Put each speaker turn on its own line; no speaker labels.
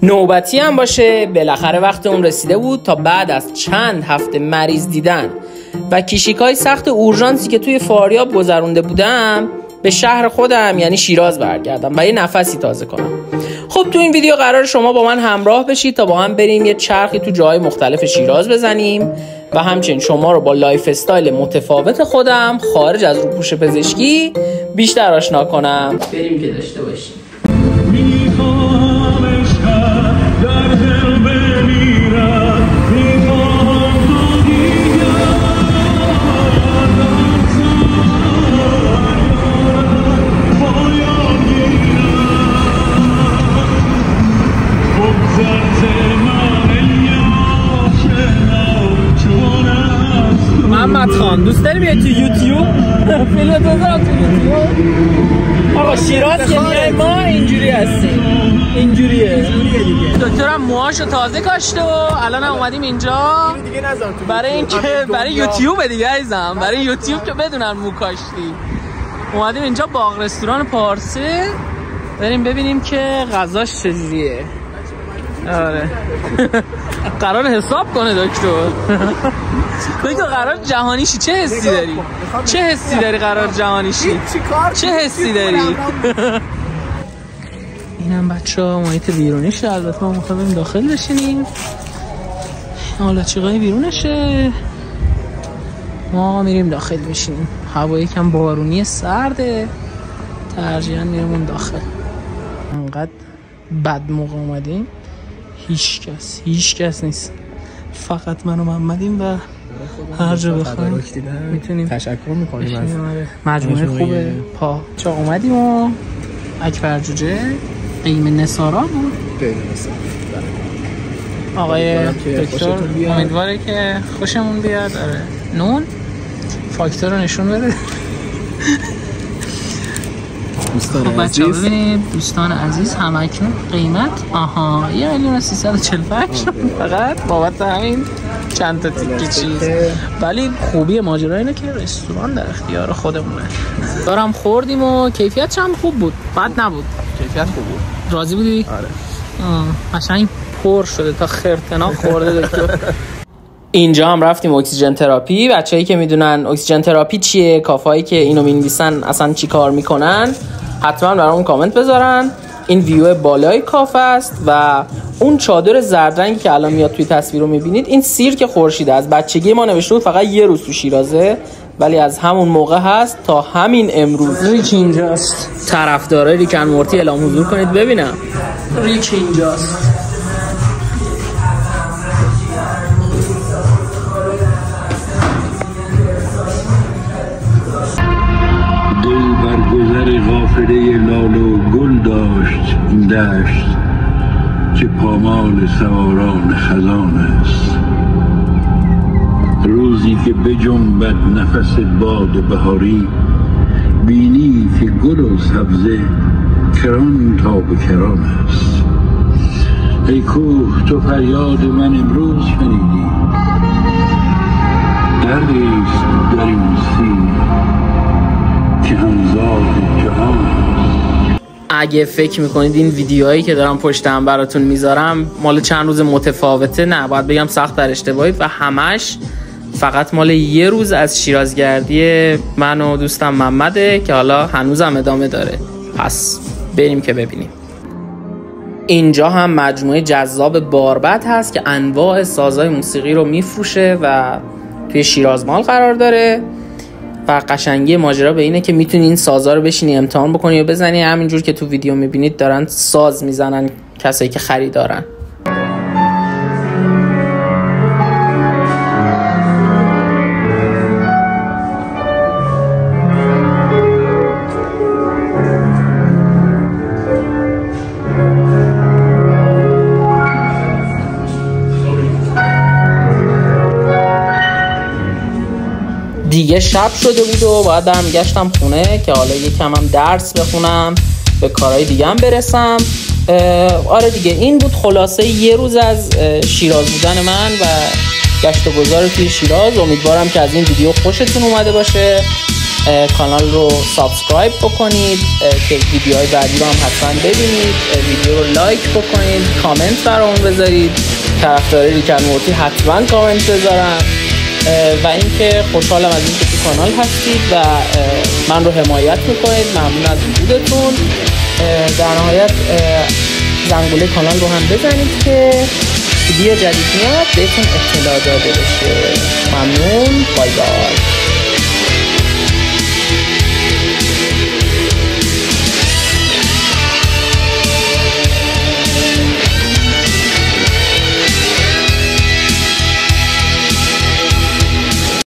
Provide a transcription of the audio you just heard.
نوبتی هم باشه، بالاخره وقت اون رسیده بود تا بعد از چند هفته مریض دیدن و کیشیکای سخت اورژانسی که توی فاریاب گذرونده بودم به شهر خودم یعنی شیراز برگردم و یه نفسی تازه کنم. خب تو این ویدیو قرار شما با من همراه بشید تا با هم بریم یه چرخی تو جای مختلف شیراز بزنیم و همچنین شما رو با لایف استایل متفاوت خودم خارج از روپوش پزشکی بیشتر آشنا کنم. بریم که داشته باشیم. محمد خان دوست داری بیای تو یوتیوب؟ فیلمت بذارم تو یوتیوب؟ آقا شیراز که میای ما اینجوری هستیم، اینجوریه دیگه. دکترم موهاشو تازه کاشته و الان هم اومدیم اینجا برای اینکه برای یوتیوب دیگه عزیزم، برای یوتیوب که بدونن مو کاشتی. اومدیم اینجا باغ رستوران پارسه بریم ببینیم که غذاش چجوریه. آره قرار حساب کنه دکتر. تو قرار جهانیشی چه حسی داری؟ چه حسی داری قرار جهانیشی؟ چه حسی داری؟ اینم بچه‌ها محیط بیرونیشه. البته ما می‌خوایم داخل بشینیم. حالا چیقای بیرونشه. ما میریم داخل بشینیم. هوا یکم بارونی سرده. ترجیحاً میریم داخل. انقدر بد موقع اومدیم. هیچ کس نیست. فقط من و محمدیم و هر جا بخوایم میتونیم
تشکر میکنیم از
مجموعه خوبه پا. چا اومدیم و اکبر جوجه قیم نسارا بود. آقای دکتر امیدواره که خوشمون بیاد. آره نون فاکتور رو نشون بده. خب بچه ها ببینید دوستان عزیز، همکنون قیمت 1,345,000 فقط بابت همین چند تا تیکه چیز. ولی خوبی ماجرا اینه که رستوران در اختیار خودمونه. دارم خوردیم و کیفیتش هم خوب بود، بد نبود.
کیفیت خوب بود.
راضی بودی؟
آره.
قشنگ پر شده تا خرتنا خورده دکتر. اینجا هم رفتیم اکسیژن تراپی. بچه‌ای که میدونن اکسیژن تراپی چیه، کافایی که اینو می‌نویسن اصلا چی کار میکنن، حتما برام کامنت بذارن. این ویو بالای کافه است و اون چادر زرد رنگی که الان میاد توی تصویر رو میبینید، این سیرک خورشیده. از بچگی ما نوشته بود فقط یه روز تو شیرازه، ولی از همون موقع هست تا همین امروز. ریک اینجاست. طرفدارای ریک اند مورتی اعلام حضور کنید ببینم. ریک اینجاست.
گذر غافله لال و گل داشت این دشت که پامال سواران خزان است. روزی که بجنبد نفس باد بهاری، بینی که گل و سبزه کران تا به کران است. ای کوه تو فریاد من امروز شنیدی، دردیست در این سیر که همزاد جهان است.
اگه فکر میکنید این ویدیوهایی که دارم پشت هم براتون میذارم مال چند روز متفاوته، نه، باید بگم سخت در اشتباهید و همش فقط مال یه روز از شیرازگردی من و دوستم محمده که حالا هنوزم ادامه داره. پس بریم که ببینیم. اینجا هم مجموعه جذاب باربد هست که انواع سازهای موسیقی رو میفروشه و توی شیراز مال قرار داره و قشنگی ماجرا به اینه که میتونی این سازا رو بشینی امتحان بکنی و بزنی. همینجور که تو ویدیو میبینید دارن ساز میزنن کسایی که خریدارن. دیگه شب شده بود و باید برم گشتم خونه که حالا یکم هم درس بخونم، به کارهای دیگه هم برسم. آره دیگه این بود خلاصه یه روز از شیراز بودن من و گشت و گذار توی شیراز. امیدوارم که از این ویدیو خوشتون اومده باشه کانال رو سابسکرایب بکنید که ویدیوهای بعدی رو هم حتما ببینید. ویدیو رو لایک بکنید، کامنت برامون بذارید. طرفدار ریک اند مورتی حتما کامنت بذارن و اینکه خوشحالم از اینکه تو کانال هستید و من رو حمایت میکنید. ممنون از وجودتون. در نهایت زنگوله کانال رو هم بزنید که ویدیو جدید میاد بهتون اطلاع داده بشه. ممنون. بای بای.